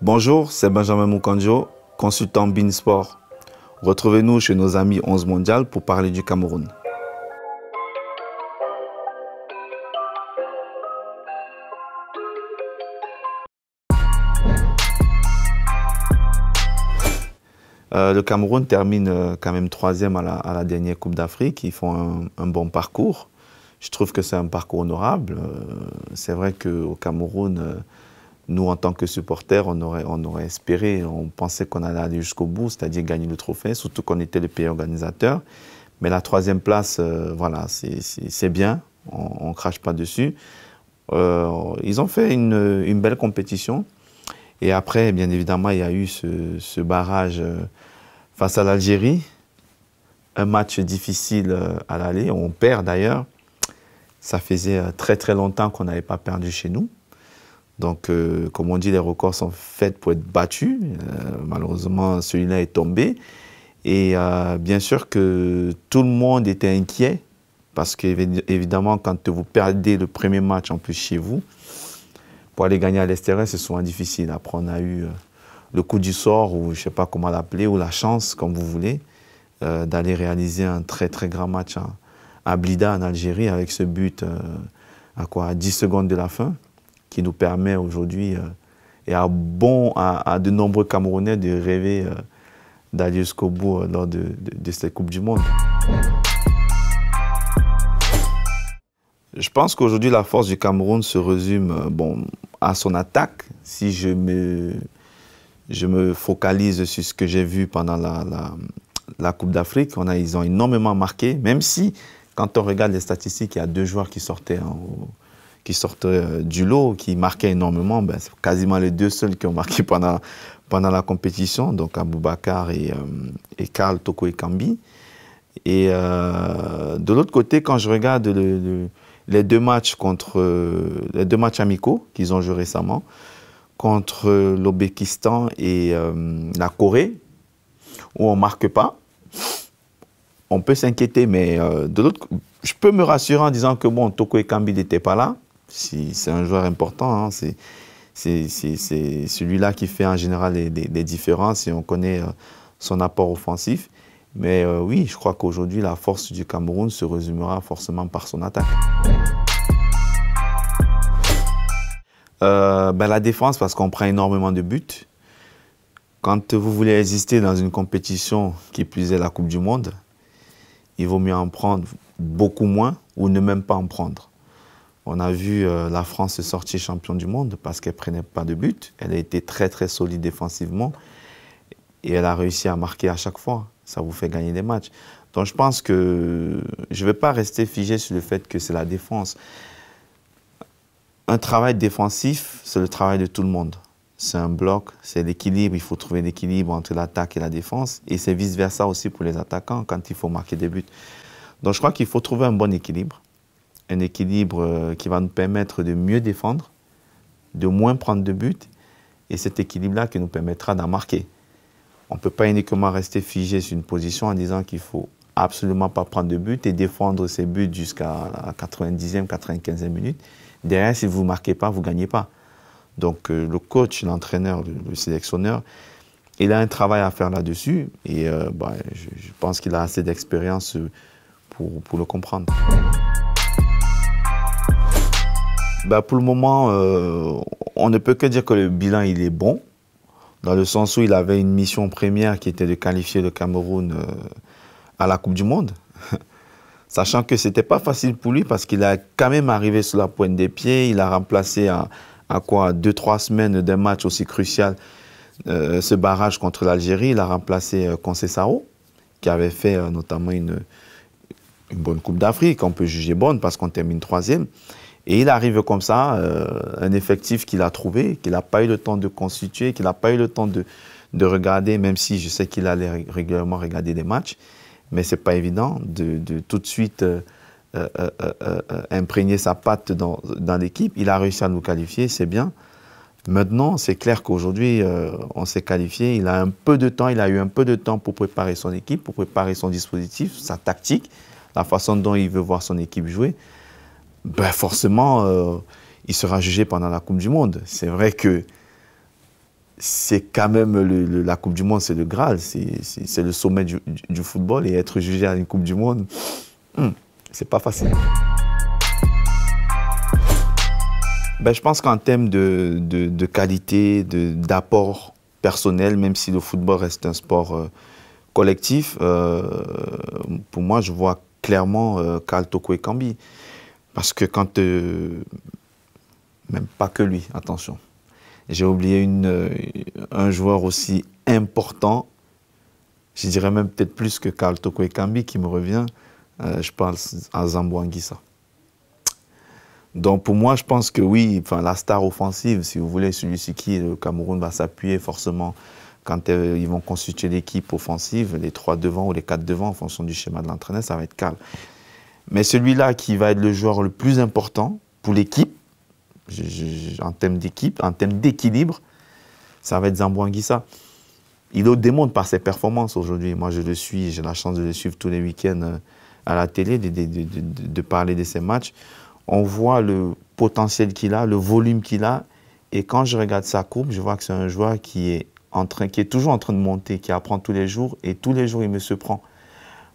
Bonjour, c'est Benjamin Moukandjo, consultant Beansport. Retrouvez-nous chez nos amis 11 Mondial pour parler du Cameroun. Le Cameroun termine quand même 3e à la dernière Coupe d'Afrique. Ils font un bon parcours. Je trouve que c'est un parcours honorable. C'est vrai qu'au Cameroun, nous, en tant que supporters, on aurait espéré, on pensait qu'on allait aller jusqu'au bout, c'est-à-dire gagner le trophée, surtout qu'on était le pays organisateur. Mais la 3e place, voilà, c'est bien, on ne crache pas dessus. Ils ont fait une belle compétition. Et après, bien évidemment, il y a eu ce barrage face à l'Algérie. Un match difficile à l'aller, on perd d'ailleurs. Ça faisait très très longtemps qu'on n'avait pas perdu chez nous. Donc, comme on dit, les records sont faits pour être battus. Malheureusement, celui-là est tombé. Et bien sûr que tout le monde était inquiet. Parce qu'évidemment, quand vous perdez le premier match en plus chez vous, pour aller gagner à l'extérieur, c'est souvent difficile. Après, on a eu le coup du sort, ou je ne sais pas comment l'appeler, ou la chance, comme vous voulez, d'aller réaliser un très très grand match à Blida, en Algérie, avec ce but à 10 secondes de la fin, qui nous permet aujourd'hui, et à de nombreux Camerounais, de rêver d'aller jusqu'au bout lors de cette Coupe du Monde. Je pense qu'aujourd'hui, la force du Cameroun se résume à son attaque. Si je me focalise sur ce que j'ai vu pendant la Coupe d'Afrique, ils ont énormément marqué, même si, quand on regarde les statistiques, il y a 2 joueurs qui sortaient du lot, qui marquaient énormément. C'est quasiment les 2 seuls qui ont marqué pendant la compétition, donc Aboubacar et Karl Toko Ekambi. Et de l'autre côté, quand je regarde les deux matchs amicaux qu'ils ont joués récemment, contre l'Ouzbékistan et la Corée, où on ne marque pas, on peut s'inquiéter, mais de l'autre, je peux me rassurer en disant que Toko Ekambi n'était pas là. C'est un joueur important, hein, c'est celui-là qui fait en général les différences, et on connaît son apport offensif. Mais oui, je crois qu'aujourd'hui, la force du Cameroun se résumera forcément par son attaque. La défense, parce qu'on prend énormément de buts. Quand vous voulez exister dans une compétition qui plus est la Coupe du Monde, il vaut mieux en prendre beaucoup moins ou ne même pas en prendre. On a vu la France sortir champion du monde parce qu'elle ne prenait pas de but. Elle a été très très solide défensivement et elle a réussi à marquer à chaque fois. Ça vous fait gagner des matchs. Donc je pense que je ne vais pas rester figé sur le fait que c'est la défense. Un travail défensif, c'est le travail de tout le monde. C'est un bloc, c'est l'équilibre. Il faut trouver l'équilibre entre l'attaque et la défense. Et c'est vice-versa aussi pour les attaquants quand il faut marquer des buts. Donc je crois qu'il faut trouver un bon équilibre. Un équilibre qui va nous permettre de mieux défendre, de moins prendre de buts. Et cet équilibre-là qui nous permettra d'en marquer. On ne peut pas uniquement rester figé sur une position en disant qu'il ne faut absolument pas prendre de but et défendre ses buts jusqu'à la 90e, 95e minute. Derrière, si vous ne marquez pas, vous ne gagnez pas. Donc le coach, l'entraîneur, le sélectionneur, il a un travail à faire là-dessus. Et je pense qu'il a assez d'expérience pour le comprendre. Pour le moment, on ne peut que dire que le bilan il est bon. Dans le sens où il avait une mission première qui était de qualifier le Cameroun à la Coupe du Monde. Sachant que ce n'était pas facile pour lui parce qu'il a quand même arrivé sur la pointe des pieds. Il a remplacé à 2-3 semaines d'un match aussi crucial ce barrage contre l'Algérie. Il a remplacé Conceição, qui avait fait notamment une bonne Coupe d'Afrique. On peut juger bonne parce qu'on termine 3e. Et il arrive comme ça, un effectif qu'il a trouvé, qu'il n'a pas eu le temps de constituer, qu'il n'a pas eu le temps de regarder, même si je sais qu'il allait régulièrement regarder des matchs. Mais ce n'est pas évident de tout de suite imprégner sa patte dans l'équipe. Il a réussi à nous qualifier, c'est bien. Maintenant, c'est clair qu'aujourd'hui, on s'est qualifié. Il a eu un peu de temps pour préparer son équipe, pour préparer son dispositif, sa tactique, la façon dont il veut voir son équipe jouer. Forcément, il sera jugé pendant la Coupe du Monde. C'est vrai que c'est quand même la Coupe du Monde, c'est le Graal, c'est le sommet du football. Et être jugé à une Coupe du Monde, c'est pas facile. Ben, je pense qu'en termes de qualité, d'apport personnel, même si le football reste un sport collectif, pour moi, je vois clairement Karl Toko Ekambi. Parce que quand... même pas que lui, attention. J'ai oublié un joueur aussi important, je dirais même peut-être plus que Karl Toko Ekambi qui me revient, je parle à Zambo Anguissa. Donc pour moi, je pense que oui, enfin, la star offensive, si vous voulez, celui sur qui le Cameroun va s'appuyer forcément quand ils vont constituer l'équipe offensive, les 3 devant ou les 4 devant en fonction du schéma de l'entraîneur, ça va être Karl. Mais celui-là qui va être le joueur le plus important pour l'équipe, en termes d'équipe, en termes d'équilibre, ça va être Zambo Anguissa. Il le démontre par ses performances aujourd'hui. Moi, je le suis, j'ai la chance de le suivre tous les week-ends à la télé, de parler de ses matchs. On voit le potentiel qu'il a, le volume qu'il a. Et quand je regarde sa courbe, je vois que c'est un joueur qui est toujours en train de monter, qui apprend tous les jours. Et tous les jours, il me surprend.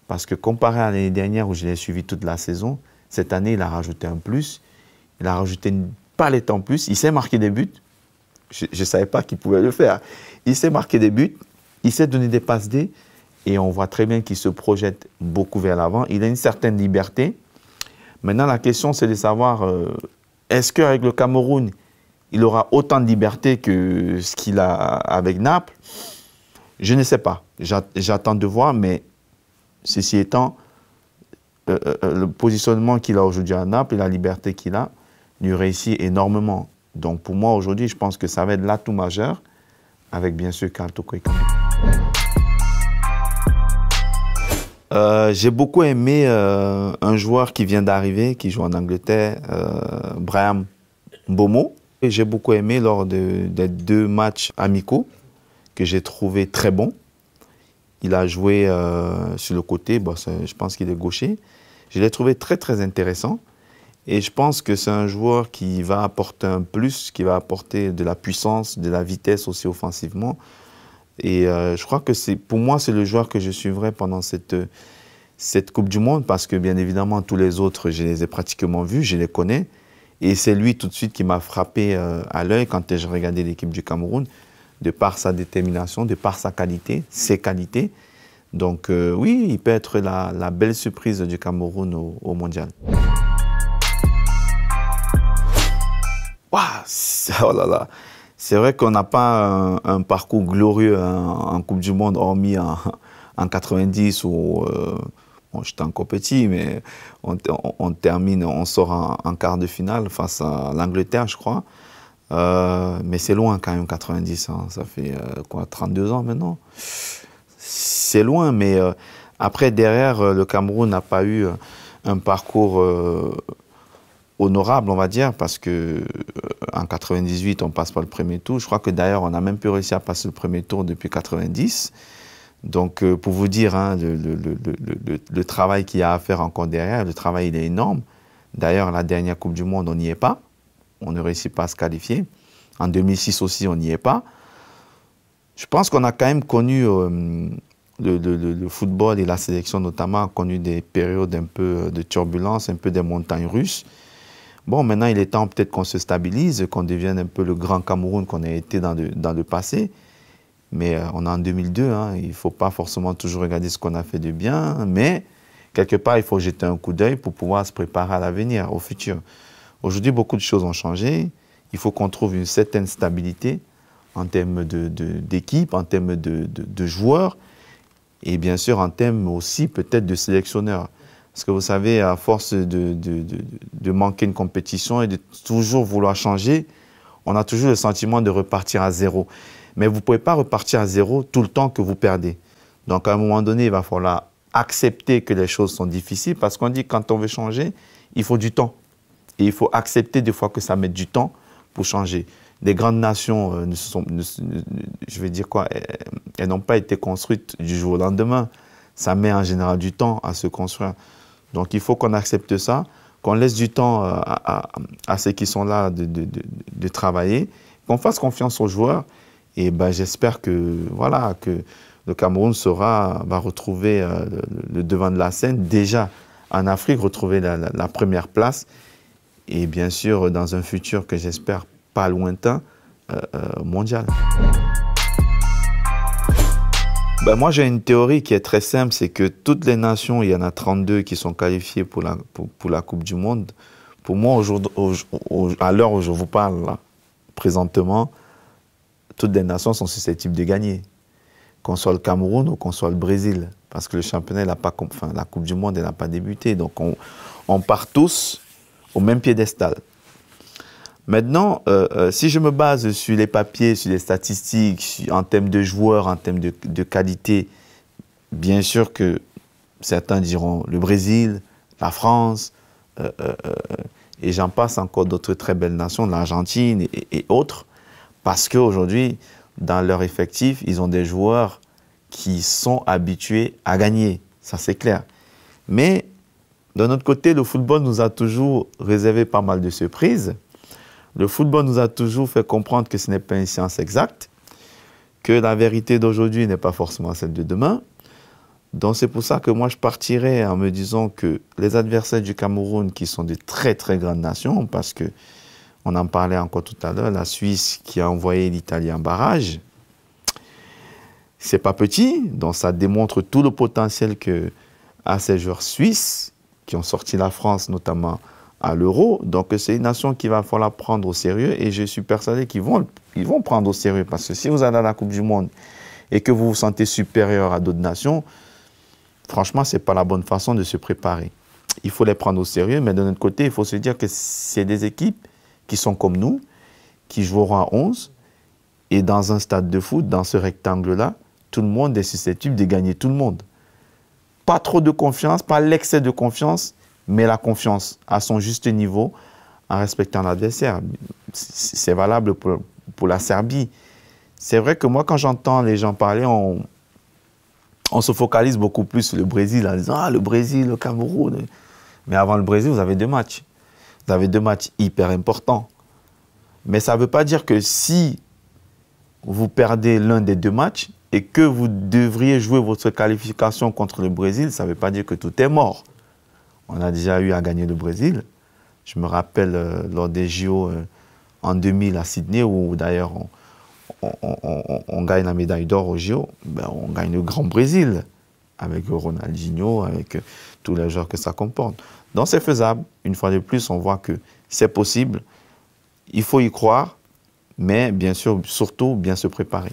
Parce que comparé à l'année dernière où je l'ai suivi toute la saison, cette année, il a rajouté un plus. Il a rajouté une palette en plus. Il sait marquer des buts. Je ne savais pas qu'il pouvait le faire. Il sait marquer des buts. Il sait donner des passes D. Et on voit très bien qu'il se projette beaucoup vers l'avant. Il a une certaine liberté. Maintenant, la question, c'est de savoir, est-ce qu'avec le Cameroun, il aura autant de liberté que ce qu'il a avec Naples? Je ne sais pas. J'attends de voir, mais ceci étant, le positionnement qu'il a aujourd'hui à Naples et la liberté qu'il a lui réussit énormément. Donc pour moi, aujourd'hui, je pense que ça va être l'atout majeur, avec bien sûr Karl Toko Ekambi. J'ai beaucoup aimé un joueur qui vient d'arriver, qui joue en Angleterre, Brahim Mbeumo. J'ai beaucoup aimé lors des 2 matchs amicaux que j'ai trouvé très bons. Il a joué sur le côté, bon, je pense qu'il est gaucher. Je l'ai trouvé très très intéressant. Et je pense que c'est un joueur qui va apporter un plus, qui va apporter de la puissance, de la vitesse aussi offensivement. Et je crois que pour moi, c'est le joueur que je suivrai pendant cette Coupe du Monde parce que bien évidemment, tous les autres, je les ai pratiquement vus, je les connais. Et c'est lui tout de suite qui m'a frappé à l'œil quand j'ai regardé l'équipe du Cameroun, de par sa détermination, de par sa qualité, ses qualités. Donc oui, il peut être la belle surprise du Cameroun au Mondial. Oh là là. C'est vrai qu'on n'a pas un parcours glorieux en Coupe du Monde, hormis en 90 où bon, j'étais encore petit, mais on termine, on sort en quart de finale face à l'Angleterre, je crois. Mais c'est loin quand même, 90, hein. Ça fait quoi, 32 ans maintenant. C'est loin, mais après, derrière, le Cameroun n'a pas eu un parcours honorable, on va dire, parce que en 98, on passe pas le premier tour. Je crois que d'ailleurs, on n'a même plus réussi à passer le premier tour depuis 90. Donc, pour vous dire, hein, le travail qu'il y a à faire encore derrière, le travail, il est énorme. D'ailleurs, la dernière Coupe du Monde, on n'y est pas. On ne réussit pas à se qualifier. En 2006 aussi, on n'y est pas. Je pense qu'on a quand même connu, le football et la sélection notamment, a connu des périodes un peu de turbulence, un peu des montagnes russes. Bon, maintenant, il est temps peut-être qu'on se stabilise, qu'on devienne un peu le grand Cameroun qu'on a été dans le passé. Mais on est en 2002, hein, il ne faut pas forcément toujours regarder ce qu'on a fait de bien, mais quelque part, il faut jeter un coup d'œil pour pouvoir se préparer à l'avenir, au futur. Aujourd'hui, beaucoup de choses ont changé. Il faut qu'on trouve une certaine stabilité en termes d'équipe, en termes de joueurs, et bien sûr en termes aussi peut-être de sélectionneurs. Parce que vous savez, à force de manquer une compétition et de toujours vouloir changer, on a toujours le sentiment de repartir à zéro. Mais vous ne pouvez pas repartir à zéro tout le temps que vous perdez. Donc à un moment donné, il va falloir accepter que les choses sont difficiles parce qu'on dit que quand on veut changer, il faut du temps. Et il faut accepter des fois que ça met du temps pour changer. Les grandes nations, je vais dire quoi, elles n'ont pas été construites du jour au lendemain. Ça met en général du temps à se construire. Donc il faut qu'on accepte ça, qu'on laisse du temps à ceux qui sont là de travailler, qu'on fasse confiance aux joueurs Et ben, j'espère que, voilà, que le Cameroun va retrouver le devant de la scène. Déjà, en Afrique, retrouver la première place. Et bien sûr, dans un futur que j'espère pas lointain, mondial. Ben, moi, j'ai une théorie qui est très simple, c'est que toutes les nations, il y en a 32 qui sont qualifiées pour la Coupe du Monde. Pour moi, à l'heure où je vous parle, là, présentement, toutes les nations sont susceptibles de gagner. Qu'on soit le Cameroun ou qu'on soit le Brésil. Parce que le championnat, la Coupe du Monde, elle n'a pas débuté. Donc, on part tous au même piédestal. Maintenant, si je me base sur les papiers, sur les statistiques, en termes de joueurs, en termes de qualité, bien sûr que certains diront le Brésil, la France, et j'en passe encore d'autres très belles nations, l'Argentine et autres, parce qu'aujourd'hui, dans leur effectif, ils ont des joueurs qui sont habitués à gagner, ça c'est clair. Mais d'un autre côté, le football nous a toujours réservé pas mal de surprises. Le football nous a toujours fait comprendre que ce n'est pas une science exacte, que la vérité d'aujourd'hui n'est pas forcément celle de demain. Donc c'est pour ça que moi je partirais en me disant que les adversaires du Cameroun, qui sont de très très grandes nations, parce que on en parlait encore tout à l'heure, la Suisse qui a envoyé l'Italie en barrage, c'est pas petit, donc ça démontre tout le potentiel que a ces joueurs suisses qui ont sorti la France notamment à l'Euro. Donc c'est une nation qu'il va falloir prendre au sérieux et je suis persuadé qu'ils vont prendre au sérieux parce que si vous allez à la Coupe du Monde et que vous vous sentez supérieur à d'autres nations, franchement, ce n'est pas la bonne façon de se préparer. Il faut les prendre au sérieux, mais de notre côté, il faut se dire que c'est des équipes qui sont comme nous, qui joueront à 11, et dans un stade de foot, dans ce rectangle-là, tout le monde est susceptible de gagner tout le monde. Pas trop de confiance, pas l'excès de confiance, mais la confiance à son juste niveau, en respectant l'adversaire. C'est valable pour la Serbie. C'est vrai que moi, quand j'entends les gens parler, on se focalise beaucoup plus sur le Brésil en disant « Ah, le Brésil, le Cameroun ». Mais avant le Brésil, vous avez 2 matchs. Vous avez 2 matchs hyper importants. Mais ça ne veut pas dire que si vous perdez l'un des 2 matchs et que vous devriez jouer votre qualification contre le Brésil, ça ne veut pas dire que tout est mort. On a déjà eu à gagner le Brésil. Je me rappelle lors des JO en 2000 à Sydney, où d'ailleurs on gagne la médaille d'or au JO, ben on gagne le Grand Brésil, avec Ronaldinho, avec tous les joueurs que ça comporte. Donc c'est faisable. Une fois de plus, on voit que c'est possible. Il faut y croire, mais bien sûr, surtout, bien se préparer.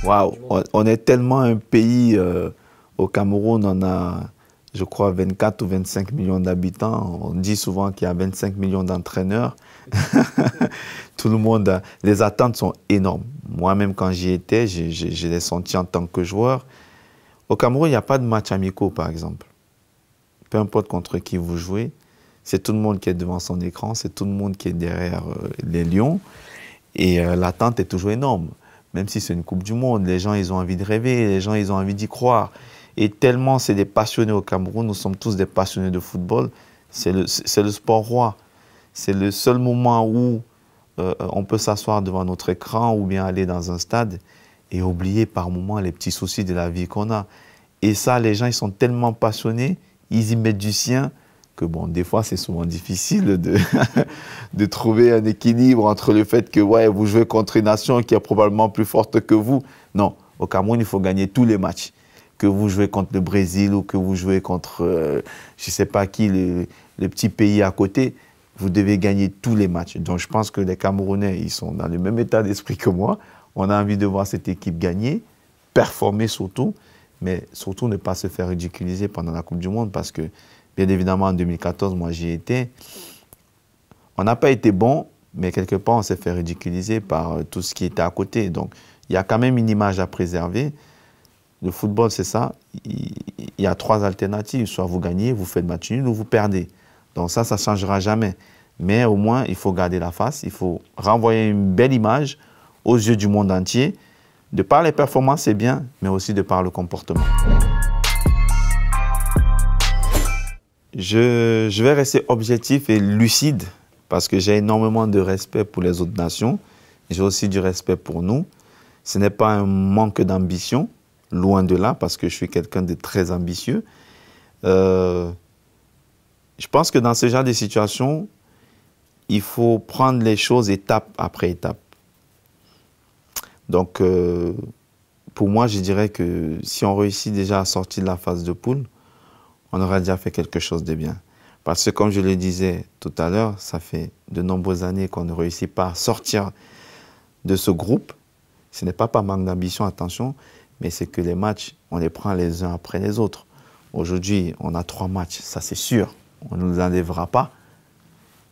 Waouh, on est tellement un pays, au Cameroun, on a, je crois, 24 ou 25 millions d'habitants. On dit souvent qu'il y a 25 millions d'entraîneurs. Tout le monde, les attentes sont énormes. Moi-même, quand j'y étais, je l'ai senti en tant que joueur. Au Cameroun, il n'y a pas de match amicaux, par exemple. Peu importe contre qui vous jouez, c'est tout le monde qui est devant son écran, c'est tout le monde qui est derrière les lions. Et l'attente est toujours énorme. Même si c'est une Coupe du Monde, les gens, ils ont envie de rêver, les gens, ils ont envie d'y croire. Et tellement c'est des passionnés au Cameroun, nous sommes tous des passionnés de football, c'est le sport roi. C'est le seul moment où on peut s'asseoir devant notre écran ou bien aller dans un stade et oublier par moments les petits soucis de la vie qu'on a. Et ça, les gens, ils sont tellement passionnés, ils y mettent du sien, que bon, des fois, c'est souvent difficile de trouver un équilibre entre le fait que ouais, vous jouez contre une nation qui est probablement plus forte que vous. Non, au Cameroun, il faut gagner tous les matchs. Que vous jouez contre le Brésil ou que vous jouez contre, je ne sais pas qui, les petits pays à côté, vous devez gagner tous les matchs. Donc, je pense que les Camerounais, ils sont dans le même état d'esprit que moi. On a envie de voir cette équipe gagner, performer surtout, mais surtout ne pas se faire ridiculiser pendant la Coupe du Monde parce que, bien évidemment, en 2014, moi, j'y étais. On n'a pas été bon, mais quelque part, on s'est fait ridiculiser par tout ce qui était à côté. Donc, il y a quand même une image à préserver. Le football, c'est ça. Il y a 3 alternatives. Soit vous gagnez, vous faites match nul ou vous perdez. Donc ça ne changera jamais. Mais au moins, il faut garder la face. Il faut renvoyer une belle image aux yeux du monde entier. De par les performances, c'est bien, mais aussi de par le comportement. Je vais rester objectif et lucide parce que j'ai énormément de respect pour les autres nations. J'ai aussi du respect pour nous. Ce n'est pas un manque d'ambition, loin de là, parce que je suis quelqu'un de très ambitieux. Je pense que dans ce genre de situation, il faut prendre les choses étape après étape. Donc, pour moi, je dirais que si on réussit déjà à sortir de la phase de poule, on aura déjà fait quelque chose de bien. Parce que, comme je le disais tout à l'heure, ça fait de nombreuses années qu'on ne réussit pas à sortir de ce groupe. Ce n'est pas par manque d'ambition, attention, mais c'est que les matchs, on les prend les uns après les autres. Aujourd'hui, on a 3 matchs, ça c'est sûr. On ne nous enlèvera pas.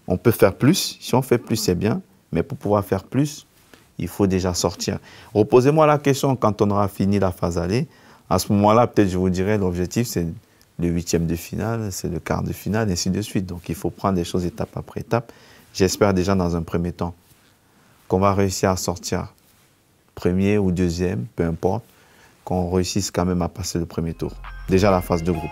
On peut faire plus. Si on fait plus, c'est bien. Mais pour pouvoir faire plus, il faut déjà sortir. Reposez-moi la question quand on aura fini la phase aller. À ce moment-là, peut-être je vous dirai, l'objectif, c'est le 8e de finale, c'est le quart de finale, et ainsi de suite. Donc, il faut prendre les choses étape après étape. J'espère déjà dans un premier temps qu'on va réussir à sortir premier ou deuxième, peu importe, qu'on réussisse quand même à passer le premier tour. Déjà la phase de groupe.